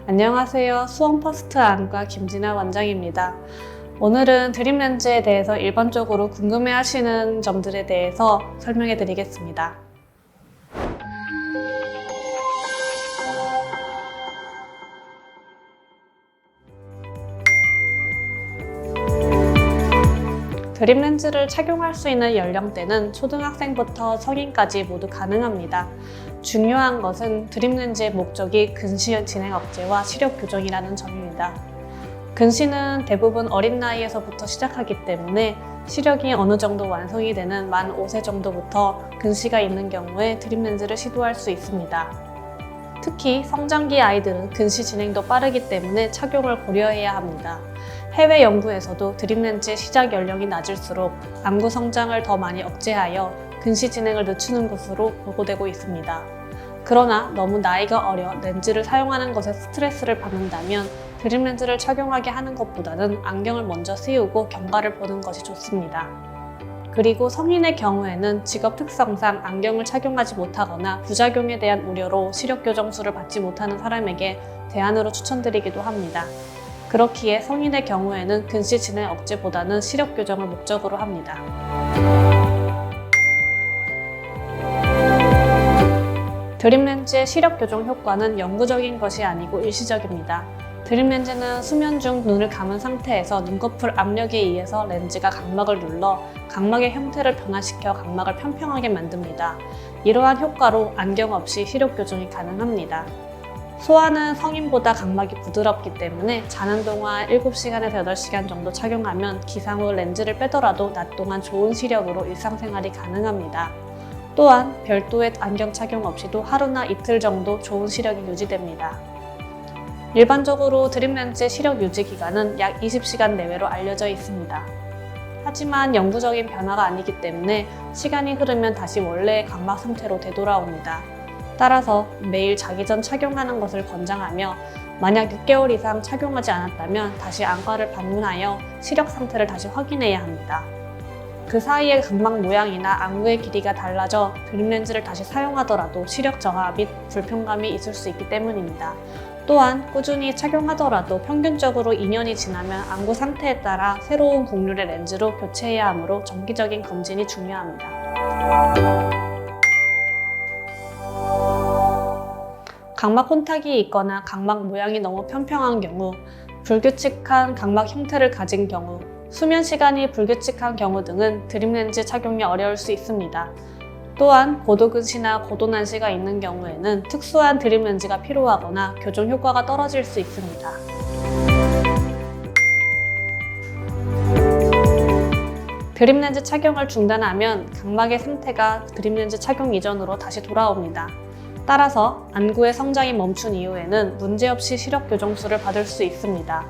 안녕하세요. 수원퍼스트 안과 김진아 원장입니다. 오늘은 드림렌즈에 대해서 일반적으로 궁금해하시는 점들에 대해서 설명해 드리겠습니다. 드림렌즈를 착용할 수 있는 연령대는 초등학생부터 성인까지 모두 가능합니다. 중요한 것은 드림렌즈의 목적이 근시 진행 억제와 시력 교정이라는 점입니다. 근시는 대부분 어린 나이에서부터 시작하기 때문에 시력이 어느 정도 완성이 되는 만 5세 정도부터 근시가 있는 경우에 드림렌즈를 시도할 수 있습니다. 특히 성장기 아이들은 근시 진행도 빠르기 때문에 착용을 고려해야 합니다. 해외 연구에서도 드림렌즈의 시작 연령이 낮을수록 안구 성장을 더 많이 억제하여 근시 진행을 늦추는 것으로 보고되고 있습니다. 그러나 너무 나이가 어려 렌즈를 사용하는 것에 스트레스를 받는다면 드림렌즈를 착용하게 하는 것보다는 안경을 먼저 씌우고 경과를 보는 것이 좋습니다. 그리고 성인의 경우에는 직업 특성상 안경을 착용하지 못하거나 부작용에 대한 우려로 시력 교정술을 받지 못하는 사람에게 대안으로 추천드리기도 합니다. 그렇기에 성인의 경우에는 근시 진행 억제보다는 시력 교정을 목적으로 합니다. 드림렌즈의 시력 교정 효과는 영구적인 것이 아니고 일시적입니다. 드림렌즈는 수면 중 눈을 감은 상태에서 눈꺼풀 압력에 의해서 렌즈가 각막을 눌러 각막의 형태를 변화시켜 각막을 평평하게 만듭니다. 이러한 효과로 안경 없이 시력 교정이 가능합니다. 소아는 성인보다 각막이 부드럽기 때문에 자는 동안 7시간에서 8시간 정도 착용하면 기상 후 렌즈를 빼더라도 낮 동안 좋은 시력으로 일상생활이 가능합니다. 또한 별도의 안경 착용 없이도 하루나 이틀 정도 좋은 시력이 유지됩니다. 일반적으로 드림렌즈의 시력 유지 기간은 약 20시간 내외로 알려져 있습니다. 하지만 영구적인 변화가 아니기 때문에 시간이 흐르면 다시 원래의 각막 상태로 되돌아옵니다. 따라서 매일 자기 전 착용하는 것을 권장하며 만약 6개월 이상 착용하지 않았다면 다시 안과를 방문하여 시력 상태를 다시 확인해야 합니다. 그 사이에 각막 모양이나 안구의 길이가 달라져 드림렌즈를 다시 사용하더라도 시력 저하 및 불편감이 있을 수 있기 때문입니다. 또한 꾸준히 착용하더라도 평균적으로 2년이 지나면 안구 상태에 따라 새로운 곡률의 렌즈로 교체해야 하므로 정기적인 검진이 중요합니다. 각막 혼탁이 있거나 각막 모양이 너무 평평한 경우, 불규칙한 각막 형태를 가진 경우, 수면 시간이 불규칙한 경우 등은 드림렌즈 착용이 어려울 수 있습니다. 또한 고도근시나 고도난시가 있는 경우에는 특수한 드림렌즈가 필요하거나 교정 효과가 떨어질 수 있습니다. 드림렌즈 착용을 중단하면 각막의 상태가 드림렌즈 착용 이전으로 다시 돌아옵니다. 따라서 안구의 성장이 멈춘 이후에는 문제없이 시력 교정술을 받을 수 있습니다.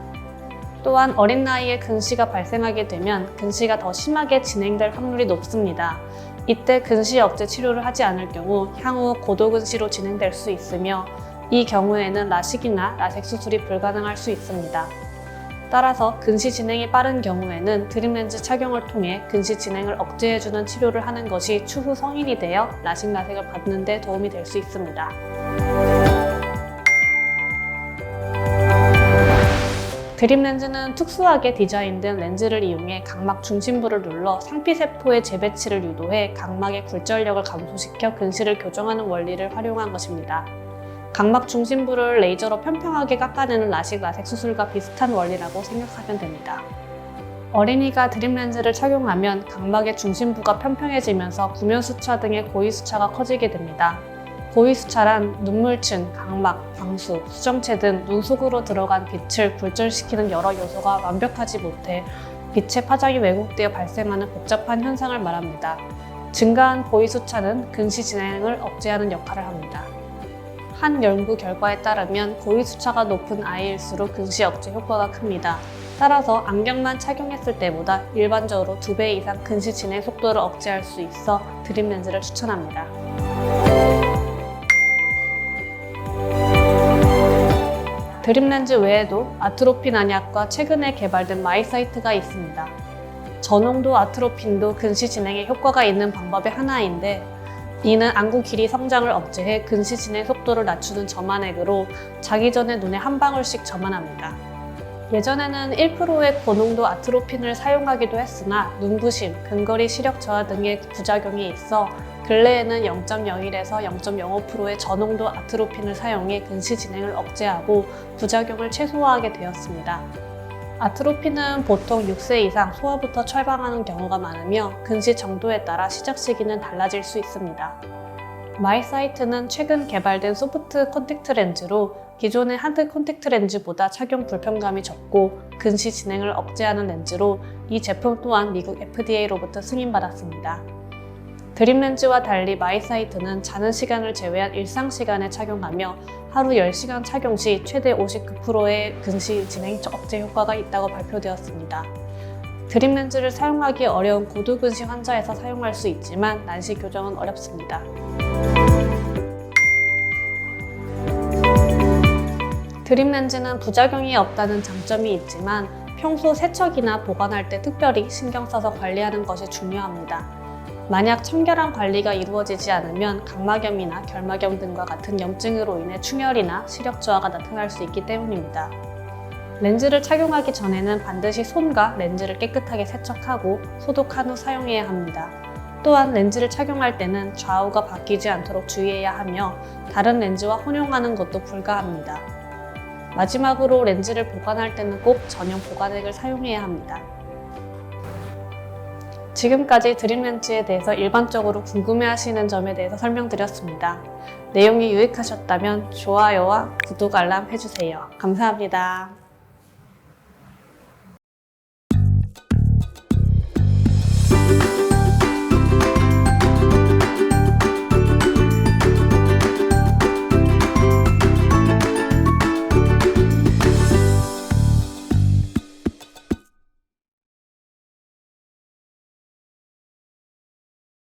또한 어린 나이에 근시가 발생하게 되면 근시가 더 심하게 진행될 확률이 높습니다. 이때 근시 억제 치료를 하지 않을 경우 향후 고도근시로 진행될 수 있으며 이 경우에는 라식이나 라섹 수술이 불가능할 수 있습니다. 따라서 근시 진행이 빠른 경우에는 드림렌즈 착용을 통해 근시 진행을 억제해주는 치료를 하는 것이 추후 성인이 되어 라식 라섹을 받는 데 도움이 될 수 있습니다. 드림렌즈는 특수하게 디자인된 렌즈를 이용해 각막 중심부를 눌러 상피세포의 재배치를 유도해 각막의 굴절력을 감소시켜 근시를 교정하는 원리를 활용한 것입니다. 각막 중심부를 레이저로 평평하게 깎아내는 라식 라섹 수술과 비슷한 원리라고 생각하면 됩니다. 어린이가 드림렌즈를 착용하면 각막의 중심부가 평평해지면서 구면수차 등의 고위수차가 커지게 됩니다. 고위수차란 눈물층, 각막, 방수, 수정체 등 눈 속으로 들어간 빛을 굴절시키는 여러 요소가 완벽하지 못해 빛의 파장이 왜곡되어 발생하는 복잡한 현상을 말합니다. 증가한 고위수차는 근시 진행을 억제하는 역할을 합니다. 한 연구 결과에 따르면 고위수차가 높은 아이일수록 근시 억제 효과가 큽니다. 따라서 안경만 착용했을 때보다 일반적으로 2배 이상 근시 진행 속도를 억제할 수 있어 드림렌즈를 추천합니다. 드림렌즈 외에도 아트로핀 안약과 최근에 개발된 마이사이트가 있습니다. 저농도 아트로핀도 근시 진행에 효과가 있는 방법의 하나인데 이는 안구 길이 성장을 억제해 근시 진행 속도를 낮추는 점안액으로 자기 전에 눈에 한 방울씩 점안합니다. 예전에는 1%의 고농도 아트로핀을 사용하기도 했으나 눈부심, 근거리 시력 저하 등의 부작용이 있어 근래에는 0.01에서 0.05%의 저농도 아트로핀을 사용해 근시 진행을 억제하고 부작용을 최소화하게 되었습니다. 아트로핀은 보통 6세 이상 소아부터 처방하는 경우가 많으며 근시 정도에 따라 시작 시기는 달라질 수 있습니다. 마이사이트는 최근 개발된 소프트 콘택트 렌즈로 기존의 하드 콘택트 렌즈보다 착용 불편감이 적고 근시 진행을 억제하는 렌즈로 이 제품 또한 미국 FDA로부터 승인받았습니다. 드림렌즈와 달리 마이사이트는 자는 시간을 제외한 일상 시간에 착용하며 하루 10시간 착용 시 최대 59%의 근시 진행 억제 효과가 있다고 발표되었습니다. 드림렌즈를 사용하기 어려운 고두근시 환자에서 사용할 수 있지만 난시 교정은 어렵습니다. 드림렌즈는 부작용이 없다는 장점이 있지만 평소 세척이나 보관할 때 특별히 신경 써서 관리하는 것이 중요합니다. 만약 청결한 관리가 이루어지지 않으면 각막염이나 결막염 등과 같은 염증으로 인해 충혈이나 시력 저하가 나타날 수 있기 때문입니다. 렌즈를 착용하기 전에는 반드시 손과 렌즈를 깨끗하게 세척하고 소독한 후 사용해야 합니다. 또한 렌즈를 착용할 때는 좌우가 바뀌지 않도록 주의해야 하며 다른 렌즈와 혼용하는 것도 불가합니다. 마지막으로 렌즈를 보관할 때는 꼭 전용 보관액을 사용해야 합니다. 지금까지 드림렌즈에 대해서 일반적으로 궁금해하시는 점에 대해서 설명드렸습니다. 내용이 유익하셨다면 좋아요와 구독 알람 해주세요. 감사합니다.